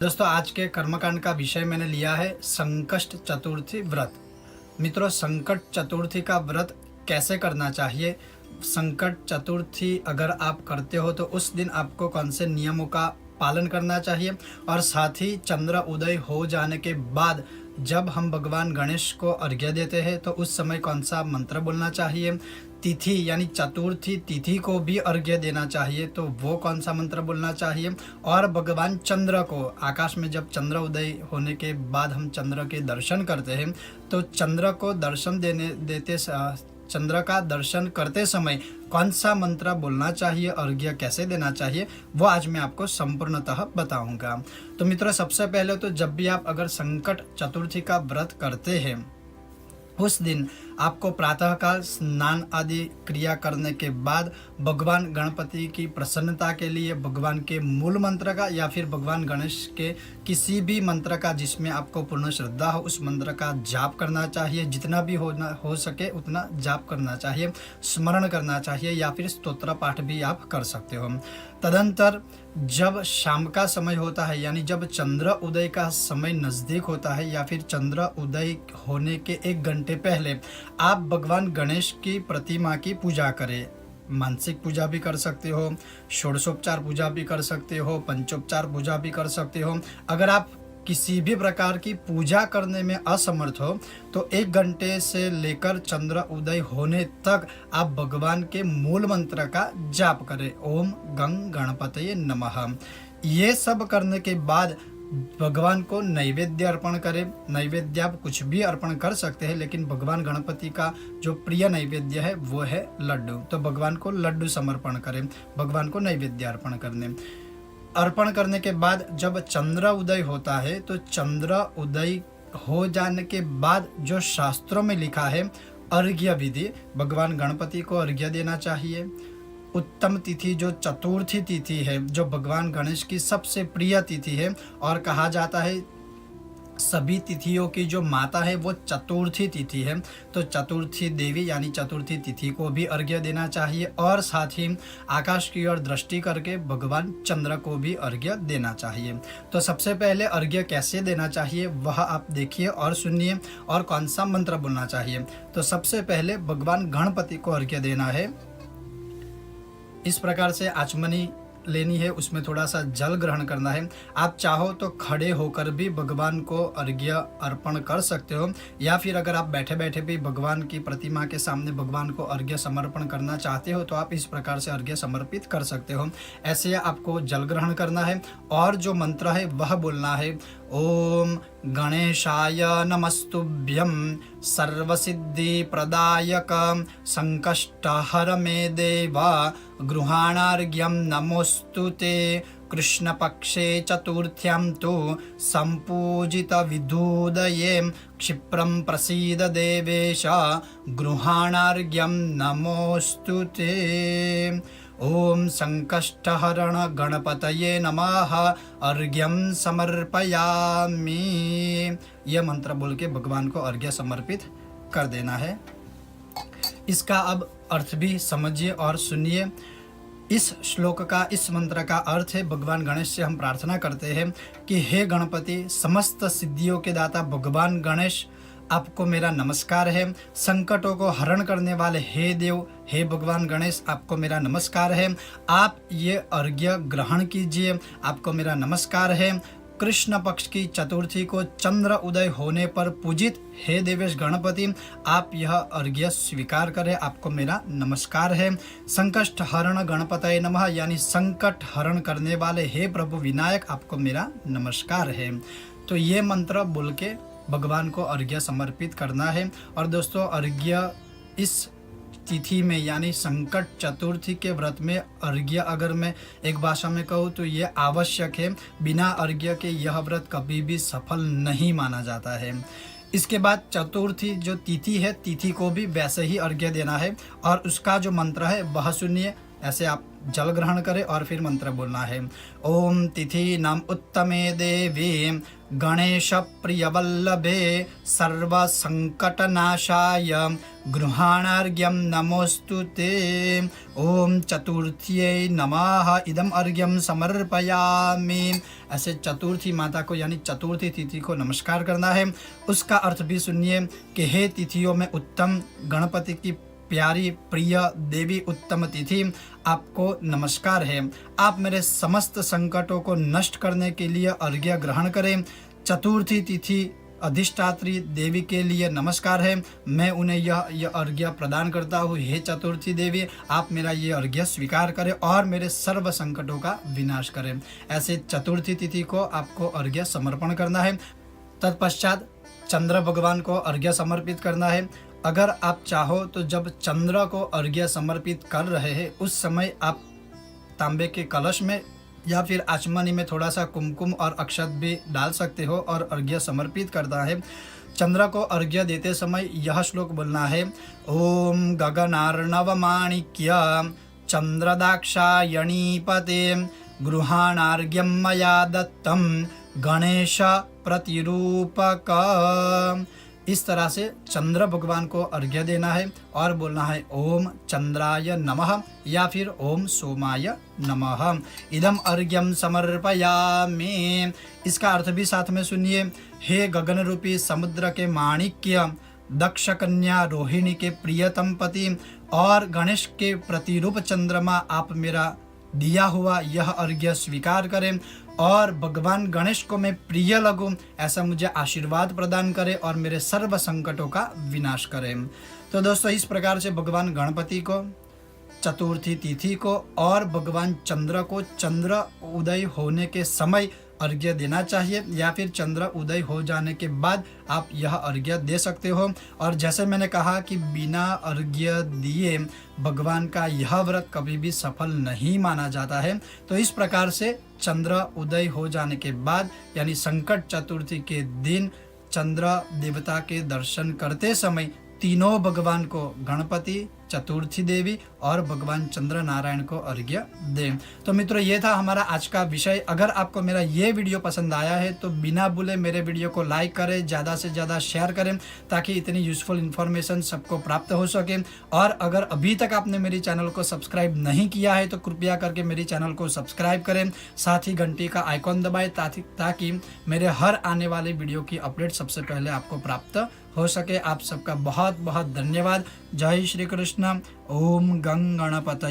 दोस्तों, आज के कर्मकांड का विषय मैंने लिया है संकष्ट चतुर्थी व्रत। मित्रों, संकट चतुर्थी का व्रत कैसे करना चाहिए, संकट चतुर्थी अगर आप करते हो तो उस दिन आपको कौन से नियमों का पालन करना चाहिए, और साथ ही चंद्र उदय हो जाने के बाद जब हम भगवान गणेश को अर्घ्य देते हैं तो उस समय कौन सा मंत्र बोलना चाहिए, तिथि यानी चतुर्थी तिथि को भी अर्घ्य देना चाहिए तो वो कौन सा मंत्र बोलना चाहिए, और भगवान चंद्र को आकाश में जब चंद्र उदय होने के बाद हम चंद्र के दर्शन करते हैं तो चंद्र को दर्शन चंद्र का दर्शन करते समय कौन सा मंत्र बोलना चाहिए, अर्घ्य कैसे देना चाहिए, वो आज मैं आपको संपूर्णतः बताऊंगा। तो मित्रों, सबसे पहले तो जब भी आप अगर संकट चतुर्थी का व्रत करते हैं उस दिन आपको प्रातःकाल स्नान आदि क्रिया करने के बाद भगवान गणपति की प्रसन्नता के लिए भगवान के मूल मंत्र का या फिर भगवान गणेश के किसी भी मंत्र का जिसमें आपको पूर्ण श्रद्धा हो उस मंत्र का जाप करना चाहिए। जितना भी हो सके उतना जाप करना चाहिए, स्मरण करना चाहिए, या फिर स्तोत्र पाठ भी आप कर सकते हो। तदंतर जब शाम का समय होता है यानी जब चंद्र उदय का समय नज़दीक होता है या फिर चंद्र उदय होने के 1 घंटे पहले आप भगवान गणेश की प्रतिमा की पूजा करें। मानसिक पूजा भी कर सकते हो, षोडशोपचार पूजा भी कर सकते हो, पंचोपचार पूजा भी कर सकते हो। अगर आप किसी भी प्रकार की पूजा करने में असमर्थ हो तो 1 घंटे से लेकर चंद्र उदय होने तक आप भगवान के मूल मंत्र का जाप करें, ओम गं गणपतये नमः। ये सब करने के बाद भगवान को नैवेद्य अर्पण करें। नैवेद्य आप कुछ भी अर्पण कर सकते हैं, लेकिन भगवान गणपति का जो प्रिय नैवेद्य है वो है लड्डू, तो भगवान को लड्डू समर्पण करें, भगवान को नैवेद्य अर्पण करने के बाद जब चंद्र उदय होता है तो चंद्र उदय हो जाने के बाद जो शास्त्रों में लिखा है अर्घ्य विधि, भगवान गणपति को अर्घ्य देना चाहिए। उत्तम तिथि जो चतुर्थी तिथि है, जो भगवान गणेश की सबसे प्रिय तिथि है, और कहा जाता है सभी तिथियों की जो माता है वो चतुर्थी तिथि है, तो चतुर्थी देवी यानी चतुर्थी तिथि को भी अर्घ्य देना चाहिए, और साथ ही आकाश की ओर दृष्टि करके भगवान चंद्र को भी अर्घ्य देना चाहिए। तो सबसे पहले अर्घ्य कैसे देना चाहिए वह आप देखिए और सुनिए, और कौन सा मंत्र बोलना चाहिए। तो सबसे पहले भगवान गणपति को अर्घ्य देना है। इस प्रकार से आचमनी लेनी है, उसमें थोड़ा सा जल ग्रहण करना है। आप चाहो तो खड़े होकर भी भगवान को अर्घ्य अर्पण कर सकते हो, या फिर अगर आप बैठे बैठे भी भगवान की प्रतिमा के सामने भगवान को अर्घ्य समर्पण करना चाहते हो तो आप इस प्रकार से अर्घ्य समर्पित कर सकते हो। ऐसे आपको जल ग्रहण करना है, और जो मंत्र है वह बोलना है ओम गणेशाय नमस्तुभ्यं सर्वसिद्धि प्रदायक संकष्टहर मे देव गृहाणार्घ्यं नमोस्तुते कृष्णपक्षे चतुर्थ्यां तु संपूजित विधूदये क्षिप्रं प्रसीद देवेश गृहाणार्घ्यं नमोस्तुते। ओम संकष्टहरण गणपतये नमः अर्घ्यं समर्पयामि। यह मंत्र बोल के भगवान को अर्घ्य समर्पित कर देना है। इसका अब अर्थ भी समझिए और सुनिए। इस श्लोक का, इस मंत्र का अर्थ है, भगवान गणेश से हम प्रार्थना करते हैं कि हे गणपति, समस्त सिद्धियों के दाता भगवान गणेश, आपको मेरा नमस्कार है। संकटों को हरण करने वाले हे देव, हे भगवान गणेश, आपको मेरा नमस्कार है। आप ये अर्घ्य ग्रहण कीजिए, आपको मेरा नमस्कार है। कृष्ण पक्ष की चतुर्थी को चंद्र उदय होने पर पूजित हे देवेश गणपति, आप यह अर्घ्य स्वीकार करें, आपको मेरा नमस्कार है। संकष्ट हरण गणपतये नमः यानी संकट हरण करने वाले हे प्रभु विनायक, आपको मेरा नमस्कार है। तो ये मंत्र बोल के भगवान को अर्घ्य समर्पित करना है। और दोस्तों, अर्घ्य इस तिथि में यानी संकट चतुर्थी के व्रत में अर्घ्य अगर मैं एक भाषा में कहूँ तो ये आवश्यक है। बिना अर्घ्य के यह व्रत कभी भी सफल नहीं माना जाता है। इसके बाद चतुर्थी जो तिथि है, तिथि को भी वैसे ही अर्घ्य देना है, और उसका जो मंत्र है वह सुनिए। ऐसे आप जल ग्रहण करें और फिर मंत्र बोलना है ओम तिथि नाम उत्तमे देवी गणेश प्रिय वल्लभे सर्व संकट नाशाय गृहाणार्घ्यं नमोस्तु ते। ओम चतुर्थी नमः इदम अर्घ्यम समर्पयामि। ऐसे चतुर्थी माता को यानी चतुर्थी तिथि को नमस्कार करना है। उसका अर्थ भी सुनिए कि हे तिथियों में उत्तम, गणपति की प्यारी प्रिय देवी उत्तम तिथि, आपको नमस्कार है। आप मेरे समस्त संकटों को नष्ट करने के लिए अर्घ्य ग्रहण करें। चतुर्थी तिथि अधिष्ठात्री देवी के लिए नमस्कार है। मैं उन्हें यह अर्घ्य प्रदान करता हूँ। हे चतुर्थी देवी, आप मेरा ये अर्घ्य स्वीकार करें और मेरे सर्व संकटों का विनाश करें। ऐसे चतुर्थी तिथि को आपको अर्घ्य समर्पण करना है। तत्पश्चात चंद्र भगवान को अर्घ्य समर्पित करना है। अगर आप चाहो तो जब चंद्र को अर्घ्य समर्पित कर रहे हैं उस समय आप तांबे के कलश में या फिर आचमनी में थोड़ा सा कुमकुम और अक्षत भी डाल सकते हो और अर्घ्य समर्पित करना है। चंद्र को अर्घ्य देते समय यह श्लोक बोलना है, ओम गगनार्णव माणिक्य चंद्रदाक्षायणीपते गृहाणार्घ्यं मया दत्तं गणेश प्रतिरूपक। इस तरह से चंद्र भगवान को अर्घ्य देना है और बोलना है ओम चंद्राय नमः या फिर ओम सोमाय नमः। इदम अर्घ्यम समर्पयामि। इसका अर्थ भी साथ में सुनिए। हे गगन रूपी समुद्र के माणिक्य, दक्ष कन्या रोहिणी के प्रियतम पति और गणेश के प्रतिरूप चंद्रमा, आप मेरा दिया हुआ यह अर्घ्य स्वीकार करें और भगवान गणेश को मैं प्रिय लगूं, ऐसा मुझे आशीर्वाद प्रदान करें और मेरे सर्व संकटों का विनाश करें। तो दोस्तों, इस प्रकार से भगवान गणपति को, चतुर्थी तिथि को और भगवान चंद्र को चंद्र उदय होने के समय अर्घ्य देना चाहिए या फिर चंद्र उदय हो जाने के बाद आप यह अर्घ्य दे सकते हो। और जैसे मैंने कहा कि बिना अर्घ्य दिए भगवान का यह व्रत कभी भी सफल नहीं माना जाता है। तो इस प्रकार से चंद्र उदय हो जाने के बाद यानी संकट चतुर्थी के दिन चंद्र देवता के दर्शन करते समय तीनों भगवान को, गणपति, चतुर्थी देवी और भगवान चंद्र नारायण को अर्घ्य दें। तो मित्रों, ये था हमारा आज का विषय। अगर आपको मेरा ये वीडियो पसंद आया है तो बिना भूले मेरे वीडियो को लाइक करें, ज़्यादा से ज़्यादा शेयर करें ताकि इतनी यूजफुल इन्फॉर्मेशन सबको प्राप्त हो सके। और अगर अभी तक आपने मेरी चैनल को सब्सक्राइब नहीं किया है तो कृपया करके मेरी चैनल को सब्सक्राइब करें, साथ ही घंटी का आइकॉन दबाएं ताकि मेरे हर आने वाले वीडियो की अपडेट सबसे पहले आपको प्राप्त हो सके। आप सबका बहुत बहुत धन्यवाद। जय श्री कृष्ण। ओम गं गणपतये